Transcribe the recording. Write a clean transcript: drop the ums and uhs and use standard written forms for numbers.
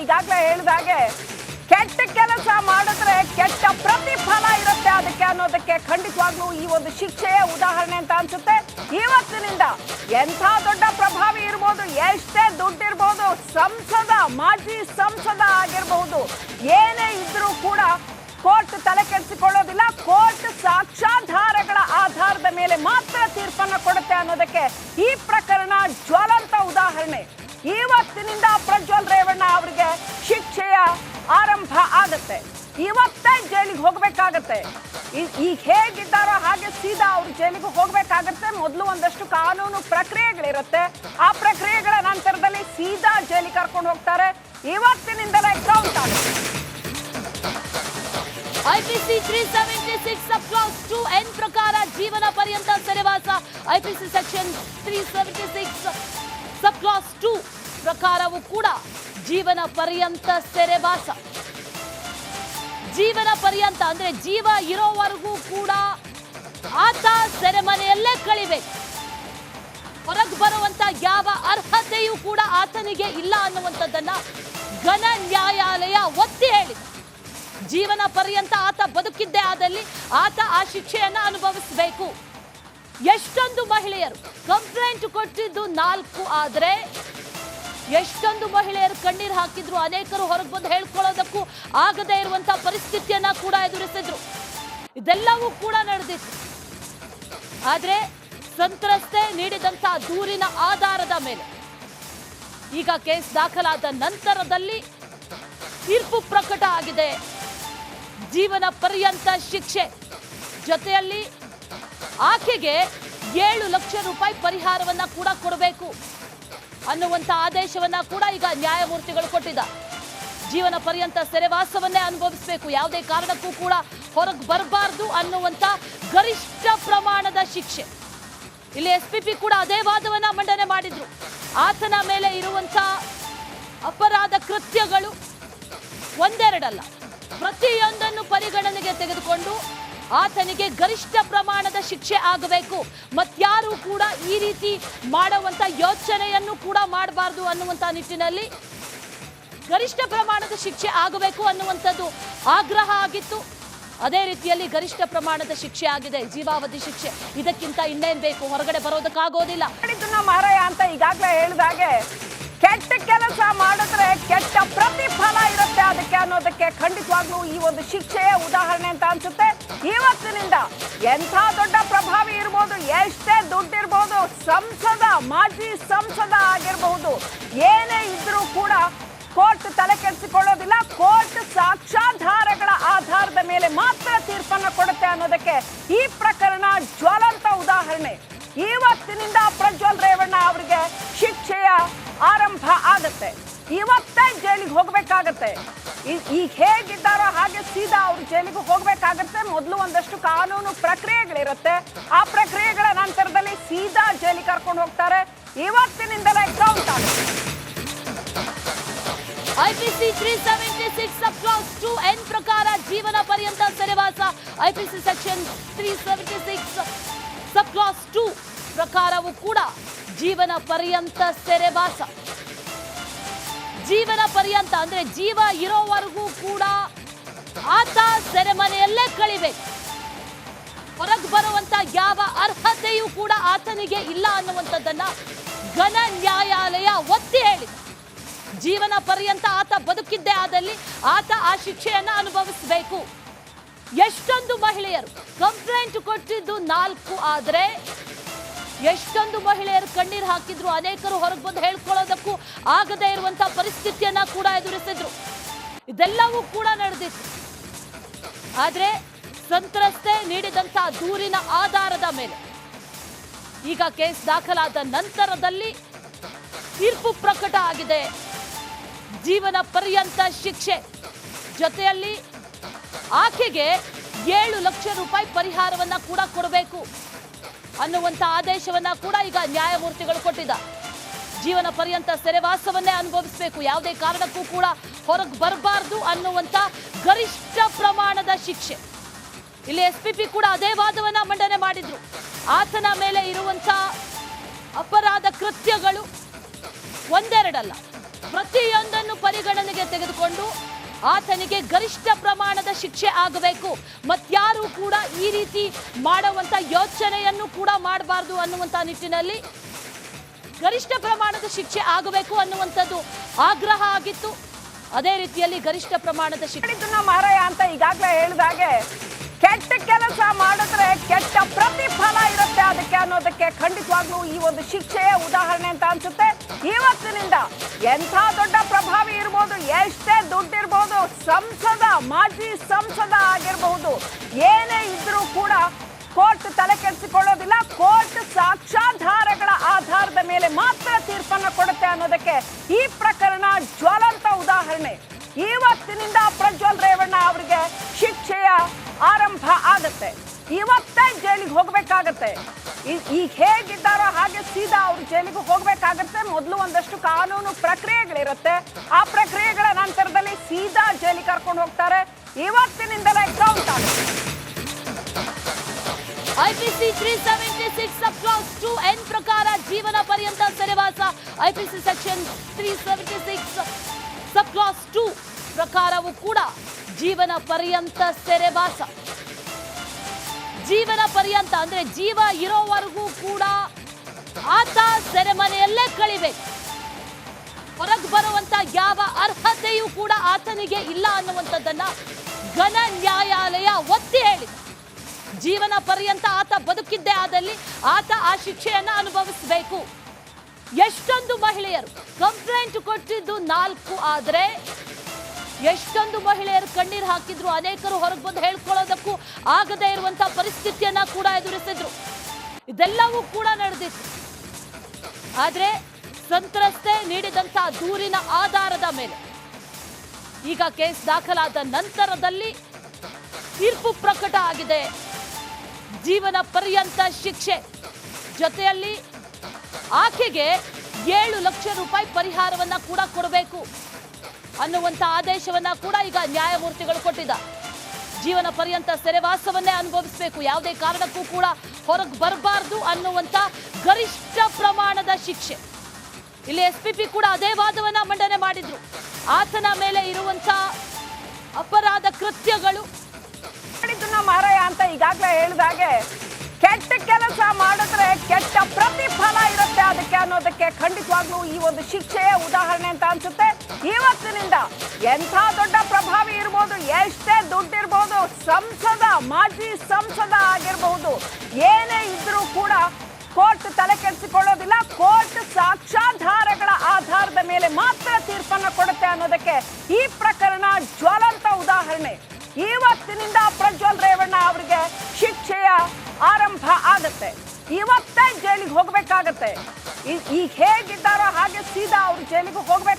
ಈಗಾಗಲೇ ಹೇಳಿದಾಗೆ ಕೆಟ್ಟ ಕೆಲಸ ಮಾಡಿದ್ರೆ ಕೆಟ್ಟ ಪ್ರತಿಫಲ ಇರುತ್ತೆ ಅದಕ್ಕೆ ಅನ್ನೋದಕ್ಕೆ ಖಂಡಿತವಾಗ್ಲೂ ಈ ಒಂದು ಶಿಕ್ಷೆಯ ಉದಾಹರಣೆ ಅಂತ ಅನ್ಸುತ್ತೆ. ಇವತ್ತಿನಿಂದ ಎಂಥ ದೊಡ್ಡ ಪ್ರಭಾವಿ ಇರ್ಬೋದು, ಎಷ್ಟೇ ದುಡ್ಡಿರ್ಬೋದು, ಸಂಸದ, ಮಾಜಿ ಸಂಸದ ಆಗಿರಬಹುದು, ಏನೇ ಇದ್ರೂ ಕೂಡ ಕೋರ್ಟ್ ತಲೆ ಕೆಡಿಸಿಕೊಳ್ಳೋದಿಲ್ಲ. ಕೋರ್ಟ್ ಸಾಕ್ಷ್ಯಾಧಾರಗಳ ಆಧಾರದ ಮೇಲೆ ಮಾತ್ರ ತೀರ್ಪನ್ನು ಕೊಡುತ್ತೆ ಅನ್ನೋದಕ್ಕೆ ಈ ಪ್ರಕರಣ ಜ್ವಲಂತ ಉದಾಹರಣೆ. ಇವತ್ತಿನಿಂದ ಪ್ರಜ್ವಲ್ ರೇವಣ್ಣ ಅವರಿಗೆ ಶಿಕ್ಷೆಯ ಆರಂಭ ಆಗುತ್ತೆ. ಇವತ್ತೇ ಜೈಲಿಗೆ ಹೋಗ್ಬೇಕಾಗತ್ತೆ. ಈಗ ಹೇಗಿದ್ದಾರೋ ಹಾಗೆ ಸೀದಾ ಅವ್ರು ಜೈಲಿಗೆ ಹೋಗ್ಬೇಕಾಗತ್ತೆ. ಮೊದಲು ಒಂದಷ್ಟು ಕಾನೂನು ಪ್ರಕ್ರಿಯೆಗಳಿರುತ್ತೆ. ಆ ಪ್ರಕ್ರಿಯೆಗಳ ನಂತರದಲ್ಲಿ ಸೀದಾ ಜೈಲಿಗೆ ಕರ್ಕೊಂಡು ಹೋಗ್ತಾರೆ. ಇವತ್ತಿನಿಂದಲೇ ಕೌಂಟ್ ಆಗುತ್ತೆ. ಐಪಿಸಿ 376 ಸಬ್ ಕ್ಲಾಸ್ 2N ಪ್ರಕಾರ ಜೀವನ ಪರ್ಯಂತ ಸೆರೆವಾಸ. ಐಪಿಸಿ ಸೆಕ್ಷನ್ 376 ಸಬ್ ಕ್ಲಾಸ್ 2 ಪ್ರಕಾರವೂ ಕೂಡ ಜೀವನ ಪರ್ಯಂತ ಸೆರೆವಾಸ. ಜೀವನ ಪರ್ಯಂತ ಅಂದ್ರೆ ಜೀವ ಇರೋವರೆಗೂ ಕೂಡ ಆತ ಸೆರೆಮನೆಯಲ್ಲೇ ಕಳಿಬೇಕು. ಹೊರಗೆ ಬರುವಂತ ಯಾವ ಅರ್ಹತೆಯೂ ಕೂಡ ಆತನಿಗೆ ಇಲ್ಲ ಅನ್ನುವಂಥದ್ದನ್ನ ಘನ ನ್ಯಾಯಾಲಯ ಒತ್ತಿ ಹೇಳಿದೆ. ಜೀವನ ಪರ್ಯಂತ ಆತ ಬದುಕಿದ್ದೇ ಆದಲ್ಲಿ ಆತ ಆ ಶಿಕ್ಷೆಯನ್ನ ಅನುಭವಿಸಬೇಕು. ಎಷ್ಟೊಂದು ಮಹಿಳೆಯರು ಕಂಪ್ಲೇಂಟ್ ಕೊಟ್ಟಿದ್ದು 4 ಆದ್ರೆ ಎಷ್ಟೊಂದು ಮಹಿಳೆಯರು ಕಣ್ಣೀರು ಹಾಕಿದ್ರು. ಅನೇಕರು ಹೊರಗೆ ಬಂದು ಹೇಳ್ಕೊಳ್ಳೋದಕ್ಕೂ ಆಗದೇ ಇರುವಂತಹ ಪರಿಸ್ಥಿತಿಯನ್ನ ಕೂಡ ಎದುರಿಸಿದ್ರು. ಇದೆಲ್ಲವೂ ಕೂಡ ನಡೆದಿತ್ತು. ಆದ್ರೆ ಸಂತ್ರಸ್ತೆ ನೀಡಿದಂತಹ ದೂರಿನ ಆಧಾರದ ಮೇಲೆ ಈಗ ಕೇಸ್ ದಾಖಲಾದ ನಂತರದಲ್ಲಿ ತೀರ್ಪು ಪ್ರಕಟ ಆಗಿದೆ. ಜೀವನ ಪರ್ಯಂತ ಶಿಕ್ಷೆ ಜೊತೆಯಲ್ಲಿ ಆಕೆಗೆ 7 ಲಕ್ಷ ರೂಪಾಯಿ ಪರಿಹಾರವನ್ನ ಕೂಡ ಕೊಡಬೇಕು ಅನ್ನುವಂಥ ಆದೇಶವನ್ನ ಕೂಡ ಈಗ ನ್ಯಾಯಮೂರ್ತಿಗಳು ಕೊಟ್ಟಿದ್ದಾರೆ. ಜೀವನ ಪರ್ಯಂತ ಸೆರೆವಾಸವನ್ನೇ ಅನುಭವಿಸಬೇಕು, ಯಾವುದೇ ಕಾರಣಕ್ಕೂ ಕೂಡ ಹೊರಗೆ ಬರಬಾರ್ದು ಅನ್ನುವಂಥ ಗರಿಷ್ಠ ಪ್ರಮಾಣದ ಶಿಕ್ಷೆ. ಇಲ್ಲಿ SPP ಕೂಡ ಅದೇ ವಾದವನ್ನ ಮಂಡನೆ ಮಾಡಿದ್ರು. ಆತನ ಮೇಲೆ ಇರುವಂಥ ಅಪರಾಧ ಕೃತ್ಯಗಳು ಒಂದೆರಡಲ್ಲ, ಪ್ರತಿಯೊಂದನ್ನು ಪರಿಗಣನೆಗೆ ತೆಗೆದುಕೊಂಡು ಆತನಿಗೆ ಗರಿಷ್ಠ ಪ್ರಮಾಣದ ಶಿಕ್ಷೆ ಆಗಬೇಕು. ಮತ್ಯಾರು ಕೂಡ ಈ ರೀತಿ ಮಾಡುವಂತ ಯೋಚನೆಯನ್ನು ಕೂಡ ಮಾಡಬಾರ್ದು ಅನ್ನುವಂತ ನಿಟ್ಟಿನಲ್ಲಿ ಗರಿಷ್ಠ ಪ್ರಮಾಣದ ಶಿಕ್ಷೆ ಆಗಬೇಕು ಅನ್ನುವಂಥದ್ದು ಆಗ್ರಹ ಆಗಿತ್ತು. ಅದೇ ರೀತಿಯಲ್ಲಿ ಗರಿಷ್ಠ ಪ್ರಮಾಣದ ಶಿಕ್ಷೆ ಆಗಿದೆ, ಜೀವಾವಧಿ ಶಿಕ್ಷೆ. ಇದಕ್ಕಿಂತ ಇನ್ನೇನ್ ಬೇಕು? ಹೊರಗಡೆ ಬರೋದಕ್ಕಾಗೋದಿಲ್ಲ. ಮಾರಾಯ ಅಂತ ಈಗಾಗಲೇ ಹೇಳಿದಾಗೆ ಕೆಟ್ಟ ಕೆಲಸ ಮಾಡಿದ್ರೆ ಕೆಟ್ಟ ಪ್ರತಿಫಲ ಇರುತ್ತೆ ಅದಕ್ಕೆ ಅನ್ನೋದಕ್ಕೆ ಖಂಡಿತವಾಗ್ಲೂ ಈ ಒಂದು ಶಿಕ್ಷೆಯ ಉದಾಹರಣೆ ಅಂತ ಅನ್ಸುತ್ತೆ. ಇವತ್ತಿನಿಂದ ಎಂಥ ದೊಡ್ಡ ಪ್ರಭಾವಿ ಇರ್ಬೋದು, ಎಷ್ಟೇ ದುಡ್ಡಿರ್ಬೋದು, ಸಂಸದ, ಮಾಜಿ ಸಂಸದ ಆಗಿರಬಹುದು, ಏನೇ ಇದ್ರೂ ಕೂಡ ಕೋರ್ಟ್ ತಲೆ ಕೆಡಿಸಿಕೊಳ್ಳೋದಿಲ್ಲ. ಕೋರ್ಟ್ ಸಾಕ್ಷ್ಯಾಧಾರಗಳ ಆಧಾರದ ಮೇಲೆ ಮಾತ್ರ ತೀರ್ಪನ್ನು ಕೊಡುತ್ತೆ ಅನ್ನೋದಕ್ಕೆ ಈ ಪ್ರಕರಣ ಜ್ವಲಂತ ಉದಾಹರಣೆ. ಇವತ್ತಿನಿಂದ ಪ್ರಜ್ವಲ್ ರೇವಣ್ಣ ಅವರಿಗೆ ಶಿಕ್ಷೆಯ ಆರಂಭ ಆಗುತ್ತೆ. ಇವತ್ತೇ ಜೈಲಿಗೆ ಹೋಗ್ಬೇಕಾಗತ್ತೆ. ಈಗ ಹೇಗಿದ್ದಾರೋ ಹಾಗೆ ಸೀದಾ ಅವ್ರು ಜೈಲಿಗೆ ಹೋಗ್ಬೇಕಾಗತ್ತೆ. ಮೊದಲು ಒಂದಷ್ಟು ಕಾನೂನು ಪ್ರಕ್ರಿಯೆಗಳಿರುತ್ತೆ. ಆ ಪ್ರಕ್ರಿಯೆಗಳ ನಂತರದಲ್ಲಿ ಸೀದಾ ಜೈಲಿಗೆ ಕರ್ಕೊಂಡು ಹೋಗ್ತಾರೆ. ಇವತ್ತಿನಿಂದಲೇ ಕೌಂಟ್ ಆಗುತ್ತೆ. ಐಪಿಸಿ 376 ಸಬ್ ಕ್ಲಾಸ್ 2N ಪ್ರಕಾರ ಜೀವನ ಪರ್ಯಂತ ಸೆರೆವಾಸ. ಐಪಿಸಿ ಸೆಕ್ಷನ್ 376 ಸಬ್ ಕ್ಲಾಸ್ 2 ಪ್ರಕಾರವೂ ಕೂಡ ಜೀವನ ಪರ್ಯಂತ ಸೆರೆವಾಸ. ಜೀವನ ಪರ್ಯಂತ ಅಂದ್ರೆ ಜೀವ ಇರೋವರೆಗೂ ಕೂಡ ಆತ ಸೆರೆಮನೆಯಲ್ಲೇ ಕಳಿಬೇಕು. ಹೊರಗೆ ಬರುವಂತ ಯಾವ ಅರ್ಹತೆಯೂ ಕೂಡ ಆತನಿಗೆ ಇಲ್ಲ ಅನ್ನುವಂಥದ್ದನ್ನ ಘನ ನ್ಯಾಯಾಲಯ ಒತ್ತಿ ಹೇಳಿದೆ. ಜೀವನ ಪರ್ಯಂತ ಆತ ಬದುಕಿದ್ದೇ ಆದಲ್ಲಿ ಆತ ಆ ಶಿಕ್ಷೆಯನ್ನ ಅನುಭವಿಸಬೇಕು. ಎಷ್ಟೊಂದು ಮಹಿಳೆಯರು ಕಂಪ್ಲೇಂಟ್ ಕೊಟ್ಟಿದ್ದು 4 ಆದ್ರೆ ಎಷ್ಟೊಂದು ಮಹಿಳೆಯರು ಕಣ್ಣೀರು ಹಾಕಿದ್ರು. ಅನೇಕರು ಹೊರಗೆ ಬಂದು ಹೇಳ್ಕೊಳ್ಳೋದಕ್ಕೂ ಆಗದೇ ಇರುವಂತಹ ಪರಿಸ್ಥಿತಿಯನ್ನ ಕೂಡ ಎದುರಿಸಿದ್ರು. ಇದೆಲ್ಲವೂ ಕೂಡ ನಡೆದಿತ್ತು. ಆದ್ರೆ ಸಂತ್ರಸ್ತೆ ನೀಡಿದಂತಹ ದೂರಿನ ಆಧಾರದ ಮೇಲೆ ಈಗ ಕೇಸ್ ದಾಖಲಾದ ನಂತರದಲ್ಲಿ ತೀರ್ಪು ಪ್ರಕಟ ಆಗಿದೆ. ಜೀವನ ಪರ್ಯಂತ ಶಿಕ್ಷೆ ಜೊತೆಯಲ್ಲಿ ಆಕೆಗೆ 7 ಲಕ್ಷ ರೂಪಾಯಿ ಪರಿಹಾರವನ್ನ ಕೂಡ ಕೊಡಬೇಕು ಅನ್ನುವಂಥ ಆದೇಶವನ್ನ ಕೂಡ ಈಗ ನ್ಯಾಯಮೂರ್ತಿಗಳು ಕೊಟ್ಟಿದ್ದಾರೆ. ಜೀವನ ಪರ್ಯಂತ ಸೆರೆವಾಸವನ್ನೇ ಅನುಭವಿಸಬೇಕು, ಯಾವುದೇ ಕಾರಣಕ್ಕೂ ಕೂಡ ಹೊರಗೆ ಬರಬಾರ್ದು ಅನ್ನುವಂಥ ಗರಿಷ್ಠ ಪ್ರಮಾಣದ ಶಿಕ್ಷೆ. ಇಲ್ಲಿ SPP ಕೂಡ ಅದೇ ವಾದವನ್ನ ಮಂಡನೆ ಮಾಡಿದ್ರು. ಆತನ ಮೇಲೆ ಇರುವಂತ ಅಪರಾಧ ಕೃತ್ಯಗಳು ಒಂದೆರಡಲ್ಲ, ಪ್ರತಿಯೊಂದನ್ನು ಪರಿಗಣನೆಗೆ ತೆಗೆದುಕೊಂಡು ಆತನಿಗೆ ಗರಿಷ್ಠ ಪ್ರಮಾಣದ ಶಿಕ್ಷೆ ಆಗಬೇಕು. ಮತ್ಯಾರು ಕೂಡ ಈ ರೀತಿ ಮಾಡುವಂತ ಯೋಚನೆಯನ್ನು ಕೂಡ ಮಾಡಬಾರದು ಅನ್ನುವಂತ ನಿಟ್ಟಿನಲ್ಲಿ ಗರಿಷ್ಠ ಪ್ರಮಾಣದ ಶಿಕ್ಷೆ ಆಗಬೇಕು ಅನ್ನುವಂಥದ್ದು ಆಗ್ರಹ ಆಗಿತ್ತು. ಅದೇ ರೀತಿಯಲ್ಲಿ ಗರಿಷ್ಠ ಪ್ರಮಾಣದ ಶಿಕ್ಷೆ ಮಾರಾಯ ಅಂತ ಈಗಾಗಲೇ ಹೇಳಿದಾಗೆ ಕೆಟ್ಟ ಕೆಲಸ ಮಾಡಿದ್ರೆ ಕೆಟ್ಟ ಪ್ರತಿಫಲ ಇರುತ್ತೆ ಅದಕ್ಕೆ ಅನ್ನೋದಕ್ಕೆ ಖಂಡಿತವಾಗ್ಲೂ ಈ ಒಂದು ಶಿಕ್ಷೆಯ ಉದಾಹರಣೆ ಅಂತ ಅನ್ಸುತ್ತೆ. ಇವತ್ತಿನಿಂದ ಎಂಥ ದೊಡ್ಡ ಪ್ರಭಾವಿ ಇರ್ಬೋದು, ಎಷ್ಟೇ ದುಡ್ಡಿರ್ಬೋದು, ಸಂಸದ, ಮಾಜಿ ಸಂಸದ ಆಗಿರಬಹುದು, ಏನೇ ಇದ್ರೂ ಕೂಡ ಕೋರ್ಟ್ ತಲೆ ಕೆಡಿಸಿಕೊಳ್ಳೋದಿಲ್ಲ. ಕೋರ್ಟ್ ಸಾಕ್ಷ್ಯಾಧಾರಗಳ ಆಧಾರದ ಮೇಲೆ ಮಾತ್ರ ತೀರ್ಪನ್ನು ಕೊಡುತ್ತೆ ಅನ್ನೋದಕ್ಕೆ ಈ ಪ್ರಕರಣ ಜ್ವಲಂತ ಉದಾಹರಣೆ. ಇವತ್ತಿನಿಂದ ಪ್ರಜ್ವಲ್ ರೇವಣ್ಣ ಅವರಿಗೆ ಶಿಕ್ಷೆಯ ಆರಂಭ ಆಗತ್ತೆ. ಇವತ್ತೇ ಜೈಲಿಗೆ ಹೋಗ್ಬೇಕಾಗತ್ತೆ. ಈಗ ಹೇಗಿದ್ದಾರೋ ಹಾಗೆ ಸೀದಾ ಅವ್ರು ಜೈಲಿಗೆ ಹೋಗ್ಬೇಕಾಗತ್ತೆ. ಮೊದಲು ಒಂದಷ್ಟು ಕಾನೂನು ಪ್ರಕ್ರಿಯೆಗಳಿರುತ್ತೆ. ಆ ಪ್ರಕ್ರಿಯೆಗಳ ನಂತರದಲ್ಲಿ ಸೀದಾ ಜೈಲಿಗೆ ಕರ್ಕೊಂಡು ಹೋಗ್ತಾರೆ. ಇವತ್ತಿನಿಂದಲೇ ಕೌಂಟ್ ಆಗುತ್ತೆ. ಐಪಿಸಿ 376 ಸಬ್ ಕ್ಲಾಸ್ 2N ಪ್ರಕಾರ ಜೀವನ ಪರ್ಯಂತ ಸೆರೆವಾಸ. ಐಪಿಸಿ ಸೆಕ್ಷನ್ 376 ಸಬ್ ಕ್ಲಾಸ್ 2 ಪ್ರಕಾರವೂ ಕೂಡ ಜೀವನ ಪರ್ಯಂತ ಸೆರೆವಾಸ. ಜೀವನ ಪರ್ಯಂತ ಅಂದ್ರೆ ಜೀವ ಇರೋವರೆಗೂ ಕೂಡ ಆತ ಸೆರೆಮನೆಯಲ್ಲೇ ಕಳಿಬೇಕು. ಹೊರಗೆ ಬರುವಂತ ಯಾವ ಅರ್ಹತೆಯೂ ಕೂಡ ಆತನಿಗೆ ಇಲ್ಲ ಅನ್ನುವಂಥದ್ದನ್ನ ಘನ ನ್ಯಾಯಾಲಯ ಒತ್ತಿ ಹೇಳಿದೆ. ಜೀವನ ಪರ್ಯಂತ ಆತ ಬದುಕಿದ್ದೇ ಆದಲ್ಲಿ ಆತ ಆ ಶಿಕ್ಷೆಯನ್ನ ಅನುಭವಿಸಬೇಕು. ಎಷ್ಟೊಂದು ಮಹಿಳೆಯರು ಕಂಪ್ಲೇಂಟ್ ಕೊಟ್ಟಿದ್ದು 4 ಆದ್ರೆ ಎಷ್ಟೊಂದು ಮಹಿಳೆಯರು ಕಣ್ಣೀರು ಹಾಕಿದ್ರು. ಅನೇಕರು ಹೊರಗೆ ಬಂದು ಹೇಳ್ಕೊಳ್ಳೋದಕ್ಕೂ ಆಗದೇ ಇರುವಂತಹ ಪರಿಸ್ಥಿತಿಯನ್ನ ಕೂಡ ಎದುರಿಸಿದ್ರು. ಇದೆಲ್ಲವೂ ಕೂಡ ನಡೆದಿತ್ತು. ಆದ್ರೆ ಸಂತ್ರಸ್ತೆ ನೀಡಿದಂತಹ ದೂರಿನ ಆಧಾರದ ಮೇಲೆ ಈಗ ಕೇಸ್ ದಾಖಲಾದ ನಂತರದಲ್ಲಿ ತೀರ್ಪು ಪ್ರಕಟ ಆಗಿದೆ. ಜೀವನ ಪರ್ಯಂತ ಶಿಕ್ಷೆ ಜೊತೆಯಲ್ಲಿ ಆಕೆಗೆ 7 ಲಕ್ಷ ರೂಪಾಯಿ ಪರಿಹಾರವನ್ನ ಕೂಡ ಕೊಡಬೇಕು ಅನ್ನುವಂತ ಆದೇಶವನ್ನ ಕೂಡ ಈಗ ನ್ಯಾಯಮೂರ್ತಿಗಳು ಕೊಟ್ಟಿದ್ದಾರೆ. ಜೀವನ ಪರ್ಯಂತ ಸೆರೆವಾಸವನ್ನೇ ಅನುಭವಿಸಬೇಕು, ಯಾವುದೇ ಕಾರಣಕ್ಕೂ ಕೂಡ ಹೊರಗೆ ಬರಬಾರದು ಅನ್ನುವಂತ ಗರಿಷ್ಠ ಪ್ರಮಾಣದ ಶಿಕ್ಷೆ. ಇಲ್ಲಿ SPP ಕೂಡ ಅದೇ ವಾದವನ್ನ ಮಂಡನೆ ಮಾಡಿದ್ರು. ಆತನ ಮೇಲೆ ಇರುವಂತ ಅಪರಾಧ ಕೃತ್ಯಗಳು ಮಾರಾಯ ಅಂತ ಈಗಾಗಲೇ ಹೇಳಿದಾಗೆ ಕೆಟ್ಟ ಕೆಲಸ ಮಾಡಿದ್ರೆ ಕೆಟ್ಟ ಪ್ರತಿಫಲ ಇರುತ್ತೆ ಅದಕ್ಕೆ ಅನ್ನೋದಕ್ಕೆ ಖಂಡಿತವಾಗ್ಲೂ ಈ ಒಂದು ಶಿಕ್ಷೆಯ ಉದಾಹರಣೆ ಅಂತ ಅನ್ಸುತ್ತೆ. ಇವತ್ತಿನಿಂದ ಎಂಥ ದೊಡ್ಡ ಪ್ರಭಾವಿ ಇರ್ಬೋದು, ಎಷ್ಟೇ ದುಡ್ಡಿರ್ಬೋದು, ಸಂಸದ, ಮಾಜಿ ಸಂಸದ ಆಗಿರಬಹುದು, ಏನೇ ಇದ್ರೂ ಕೂಡ ಕೋರ್ಟ್ ತಲೆ ಕೆಡಿಸಿಕೊಳ್ಳೋದಿಲ್ಲ. ಕೋರ್ಟ್ ಸಾಕ್ಷ್ಯಾಧಾರಗಳ ಆಧಾರದ ಮೇಲೆ ಮಾತ್ರ ತೀರ್ಪನ್ನು ಕೊಡುತ್ತೆ ಅನ್ನೋದಕ್ಕೆ ಈ ಪ್ರಕರಣ ಜ್ವಲಂತ ಉದಾಹರಣೆ. ಇವತ್ತಿನಿಂದ ಪ್ರಜ್ವಲ್ ರೇವಣ್ಣ ಅವರಿಗೆ ಶಿಕ್ಷೆಯ ಆರಂಭ ಆಗತ್ತೆ. ಇವತ್ತೇ ಜೈಲಿಗೆ ಹೋಗ್ಬೇಕಾಗತ್ತೆ. ಈಗ ಹೇಗಿದ್ದಾರೋ ಹಾಗೆ ಸೀದಾ ಅವ್ರು ಜೈಲಿಗೆ ಹೋಗ್ಬೇಕು.